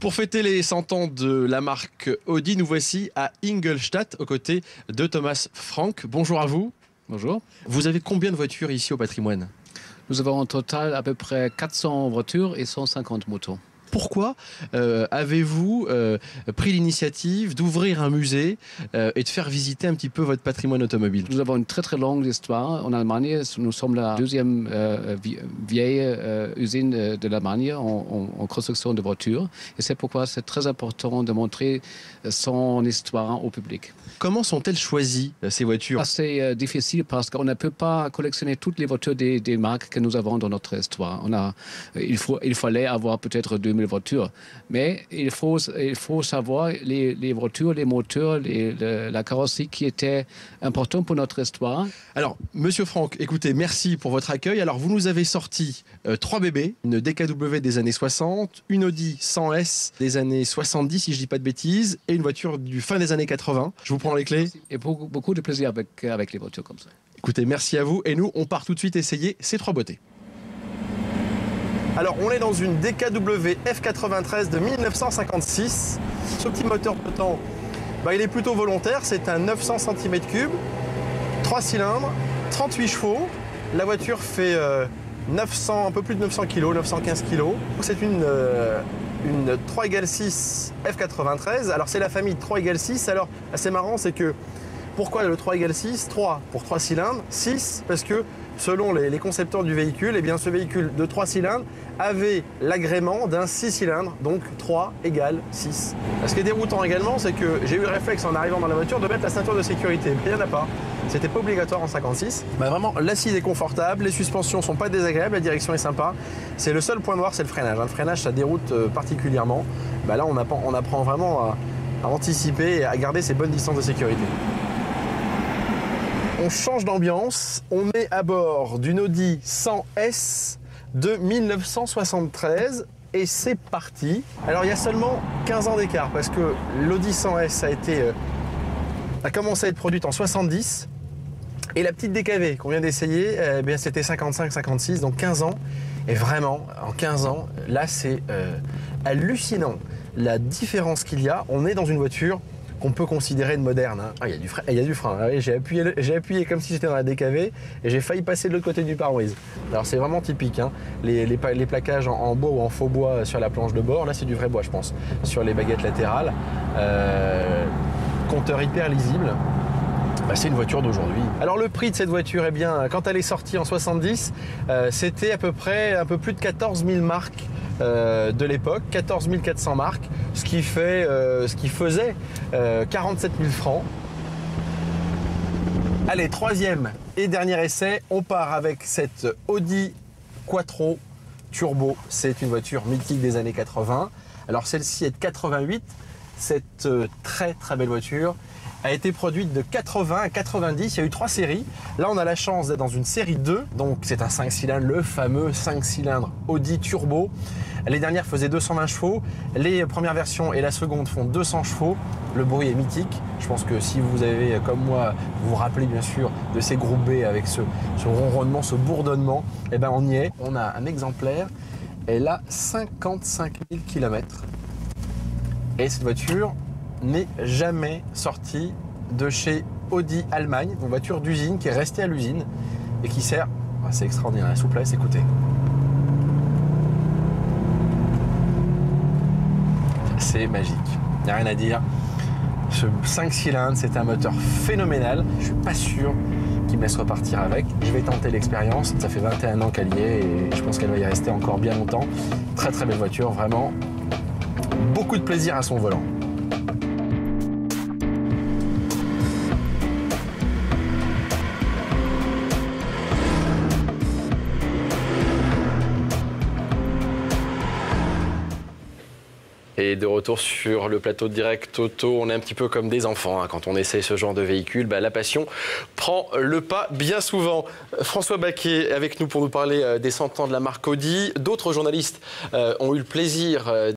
Pour fêter les 100 ans de la marque Audi, nous voici à Ingolstadt aux côtés de Thomas Frank. Bonjour à vous. Bonjour. Vous avez combien de voitures ici au patrimoine? Nous avons en total à peu près 400 voitures et 150 motos. Pourquoi avez-vous pris l'initiative d'ouvrir un musée et de faire visiter un petit peu votre patrimoine automobile? Nous avons une très très longue histoire en Allemagne. Nous sommes la deuxième vieille usine de l'Allemagne en construction de voitures. Et c'est pourquoi c'est très important de montrer son histoire au public. Comment sont-elles choisies, ces voitures? C'est difficile parce qu'on ne peut pas collectionner toutes les voitures des marques que nous avons dans notre histoire. Il fallait avoir peut-être 2000 voitures, mais il faut savoir les voitures, les moteurs, la carrosserie qui étaient importants pour notre histoire. Alors, Monsieur Frank, écoutez, merci pour votre accueil. Alors, vous nous avez sorti 3 bébés, une DKW des années 60, une Audi 100S des années 70, si je ne dis pas de bêtises, et une voiture du fin des années 80. Je vous prends les clés. Et beaucoup de plaisir avec les voitures comme ça. Écoutez, merci à vous. Et nous, on part tout de suite essayer ces 3 beautés. Alors, on est dans une DKW F93 de 1956. Ce petit moteur flottant, il est plutôt volontaire. C'est un 900 cm3, 3 cylindres, 38 chevaux. La voiture fait un peu plus de 900 kg, 915 kg. C'est une 3 égale 6 F93. Alors, c'est la famille 3 égale 6. Alors, assez marrant, c'est que pourquoi le 3 égale 6? 3 pour 3 cylindres, 6 parce que selon les concepteurs du véhicule, eh bien, ce véhicule de 3 cylindres avait l'agrément d'un 6 cylindres, donc 3 égale 6. Ce qui est déroutant également, c'est que j'ai eu le réflexe en arrivant dans la voiture de mettre la ceinture de sécurité, mais il n'y en a pas. C'était pas obligatoire en 56. Vraiment, l'assise est confortable, les suspensions sont pas désagréables, la direction est sympa. C'est le seul point noir, c'est le freinage. Le freinage, ça déroute particulièrement. Là, on apprend vraiment à anticiper et à garder ses bonnes distances de sécurité. On change d'ambiance, on est à bord d'une Audi 100S de 1973 et c'est parti. Alors il y a seulement 15 ans d'écart parce que l'Audi 100S a commencé à être produite en 70 et la petite DKV qu'on vient d'essayer, c'était 55-56, donc 15 ans. Et vraiment, en 15 ans, là c'est hallucinant la différence qu'il y a. On est dans une voiture qu'on peut considérer de moderne. Il y a du frein. Ah oui, j'ai appuyé comme si j'étais dans la DKV et j'ai failli passer de l'autre côté du pare-brise. Alors c'est vraiment typique. Les plaquages en bois ou en faux bois sur la planche de bord, là c'est du vrai bois je pense. Sur les baguettes latérales. Compteur hyper lisible. C'est une voiture d'aujourd'hui. Alors le prix de cette voiture, quand elle est sortie en 70, c'était à peu près un peu plus de 14 000 marques de l'époque, 14 400 marques, ce qui faisait 47 000 francs. Allez, troisième et dernier essai, on part avec cette Audi Quattro Turbo. C'est une voiture mythique des années 80. Alors celle-ci est de 88. Cette très très belle voiture a été produite de 80 à 90, il y a eu 3 séries. Là, on a la chance d'être dans une série 2, donc c'est un 5 cylindres, le fameux 5 cylindres Audi Turbo. Les dernières faisaient 220 chevaux, les premières versions et la seconde font 200 chevaux. Le bruit est mythique. Je pense que si vous avez, comme moi, vous vous rappelez bien sûr de ces groupes B avec ce ronronnement, ce bourdonnement, on y est. On a un exemplaire, elle a 55 000 km. Et cette voiture n'est jamais sortie de chez Audi Allemagne, une voiture d'usine qui est restée à l'usine et qui sert, c'est extraordinaire, la souplesse, écoutez. C'est magique, il n'y a rien à dire. Ce 5 cylindres, c'est un moteur phénoménal. Je ne suis pas sûr qu'il me laisse repartir avec. Je vais tenter l'expérience, ça fait 21 ans qu'elle y est et je pense qu'elle va y rester encore bien longtemps. Très très belle voiture, vraiment beaucoup de plaisir à son volant. Et de retour sur le plateau de Direct Auto, on est un petit peu comme des enfants quand on essaie ce genre de véhicule. La passion prend le pas bien souvent. François Baquet est avec nous pour nous parler des 100 ans de la marque Audi. D'autres journalistes ont eu le plaisir